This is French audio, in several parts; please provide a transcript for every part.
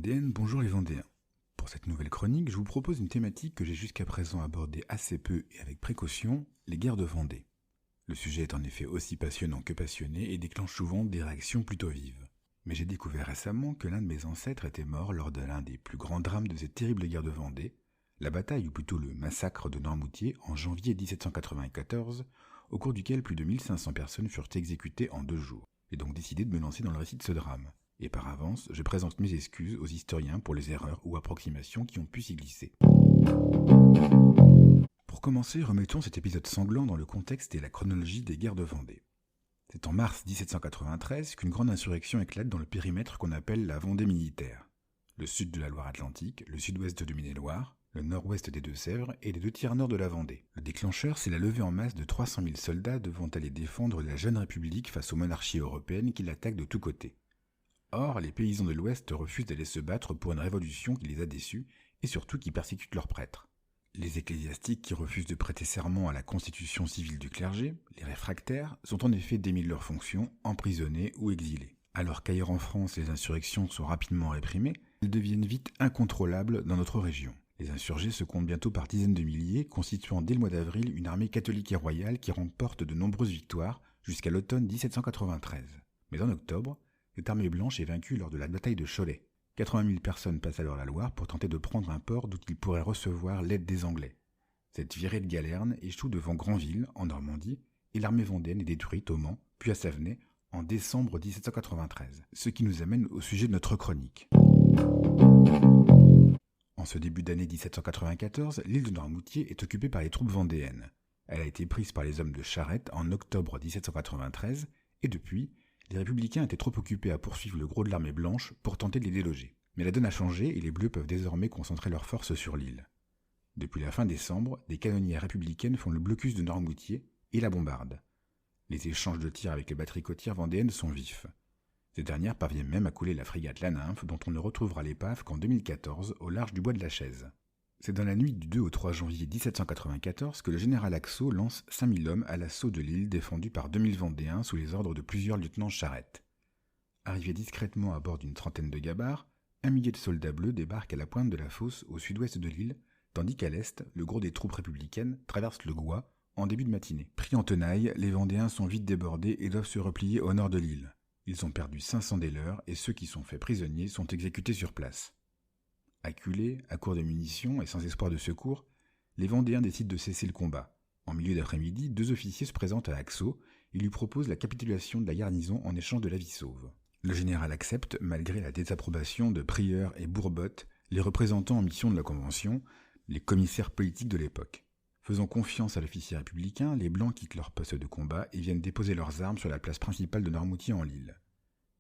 Vendéennes, bonjour les Vendéens. Pour cette nouvelle chronique, je vous propose une thématique que j'ai jusqu'à présent abordée assez peu et avec précaution, les guerres de Vendée. Le sujet est en effet aussi passionnant que passionné et déclenche souvent des réactions plutôt vives. Mais j'ai découvert récemment que l'un de mes ancêtres était mort lors de l'un des plus grands drames de cette terrible guerre de Vendée, la bataille ou plutôt le massacre de Noirmoutier en janvier 1794, au cours duquel plus de 1500 personnes furent exécutées en 2 jours. J'ai donc décidé de me lancer dans le récit de ce drame. Et par avance, je présente mes excuses aux historiens pour les erreurs ou approximations qui ont pu s'y glisser. Pour commencer, remettons cet épisode sanglant dans le contexte et la chronologie des guerres de Vendée. C'est en mars 1793 qu'une grande insurrection éclate dans le périmètre qu'on appelle la Vendée militaire. Le sud de la Loire-Atlantique, le sud-ouest de Maine-et-Loire, le nord-ouest des Deux-Sèvres et les 2 tiers nord de la Vendée. Le déclencheur, c'est la levée en masse de 300 000 soldats devant aller défendre la jeune République face aux monarchies européennes qui l'attaquent de tous côtés. Or, les paysans de l'Ouest refusent d'aller se battre pour une révolution qui les a déçus et surtout qui persécute leurs prêtres. Les ecclésiastiques qui refusent de prêter serment à la constitution civile du clergé, les réfractaires, sont en effet démis de leurs fonctions, emprisonnés ou exilés. Alors qu'ailleurs en France les insurrections sont rapidement réprimées, elles deviennent vite incontrôlables dans notre région. Les insurgés se comptent bientôt par dizaines de milliers, constituant dès le mois d'avril une armée catholique et royale qui remporte de nombreuses victoires jusqu'à l'automne 1793. Mais en octobre, cette armée blanche est vaincue lors de la bataille de Cholet. 80 000 personnes passent alors la Loire pour tenter de prendre un port d'où ils pourraient recevoir l'aide des Anglais. Cette virée de galerne échoue devant Granville, en Normandie, et l'armée vendéenne est détruite au Mans, puis à Savenay, en décembre 1793. Ce qui nous amène au sujet de notre chronique. En ce début d'année 1794, l'île de Noirmoutier est occupée par les troupes vendéennes. Elle a été prise par les hommes de Charette en octobre 1793, et depuis, les républicains étaient trop occupés à poursuivre le gros de l'armée blanche pour tenter de les déloger. Mais la donne a changé et les Bleus peuvent désormais concentrer leurs forces sur l'île. Depuis la fin décembre, des canonnières républicaines font le blocus de Noirmoutier et la bombardent. Les échanges de tirs avec les batteries côtières vendéennes sont vifs. Ces dernières parviennent même à couler la frégate La Nymphe dont on ne retrouvera l'épave qu'en 2014 au large du bois de la Chaise. C'est dans la nuit du 2 au 3 janvier 1794 que le général Axo lance 5000 hommes à l'assaut de l'île défendue par 2000 Vendéens sous les ordres de plusieurs lieutenants Charette. Arrivés discrètement à bord d'une trentaine de gabarres, 1 millier de soldats bleus débarquent à la pointe de la fosse au sud-ouest de l'île, tandis qu'à l'est, le gros des troupes républicaines traverse le Gois en début de matinée. Pris en tenaille, les Vendéens sont vite débordés et doivent se replier au nord de l'île. Ils ont perdu 500 des leurs et ceux qui sont faits prisonniers sont exécutés sur place. Acculés, à court de munitions et sans espoir de secours, les Vendéens décident de cesser le combat. En milieu d'après-midi, 2 officiers se présentent à Axo et lui proposent la capitulation de la garnison en échange de la vie sauve. Le général accepte, malgré la désapprobation de Prieur et Bourbotte, les représentants en mission de la Convention, les commissaires politiques de l'époque. Faisant confiance à l'officier républicain, les Blancs quittent leur poste de combat et viennent déposer leurs armes sur la place principale de Noirmoutier en Lille.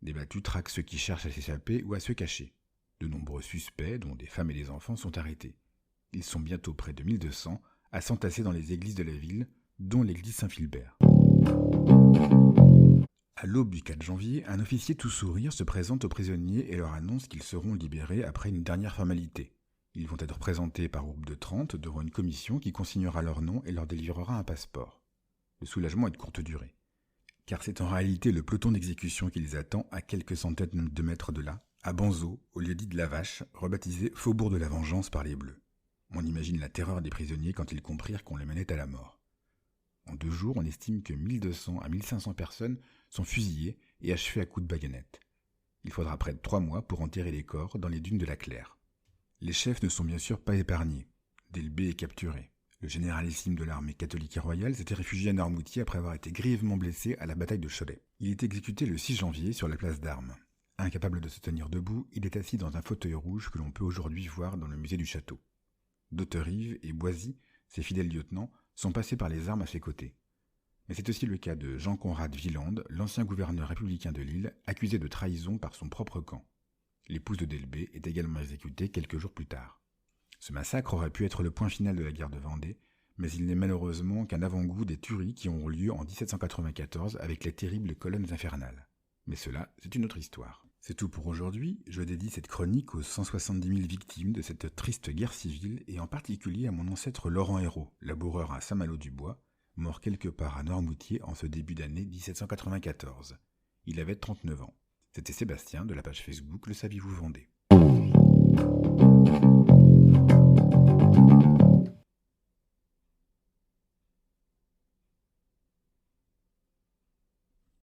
Les battus traquent ceux qui cherchent à s'échapper ou à se cacher. De nombreux suspects, dont des femmes et des enfants, sont arrêtés. Ils sont bientôt près de 1200 à s'entasser dans les églises de la ville, dont l'église Saint-Philbert. À l'aube du 4 janvier, un officier tout sourire se présente aux prisonniers et leur annonce qu'ils seront libérés après une dernière formalité. Ils vont être présentés par groupe de 30 devant une commission qui consignera leur nom et leur délivrera un passeport. Le soulagement est de courte durée, car c'est en réalité le peloton d'exécution qui les attend à quelques centaines de mètres de là, à Banzeau, au lieu-dit de la Vache, rebaptisé Faubourg de la Vengeance par les Bleus. On imagine la terreur des prisonniers quand ils comprirent qu'on les menait à la mort. En 2 jours, on estime que 1200 à 1500 personnes sont fusillées et achevées à coups de baïonnette. Il faudra près de 3 mois pour enterrer les corps dans les dunes de la Claire. Les chefs ne sont bien sûr pas épargnés. Delbé est capturé. Le généralissime de l'armée catholique et royale s'était réfugié à Noirmoutier après avoir été grièvement blessé à la bataille de Cholet. Il est exécuté le 6 janvier sur la place d'Armes. Incapable de se tenir debout, il est assis dans un fauteuil rouge que l'on peut aujourd'hui voir dans le musée du château. D'auterive et Boisy, ses fidèles lieutenants, sont passés par les armes à ses côtés. Mais c'est aussi le cas de Jean-Conrad Villande, l'ancien gouverneur républicain de l'île, accusé de trahison par son propre camp. L'épouse de Delbé est également exécutée quelques jours plus tard. Ce massacre aurait pu être le point final de la guerre de Vendée, mais il n'est malheureusement qu'un avant-goût des tueries qui auront lieu en 1794 avec les terribles colonnes infernales. Mais cela, c'est une autre histoire. C'est tout pour aujourd'hui, je dédie cette chronique aux 170 000 victimes de cette triste guerre civile et en particulier à mon ancêtre Laurent Hérault, laboureur à Saint-Malo-du-Bois, mort quelque part à Noirmoutier en ce début d'année 1794. Il avait 39 ans. C'était Sébastien de la page Facebook Le Saviez-vous Vendée.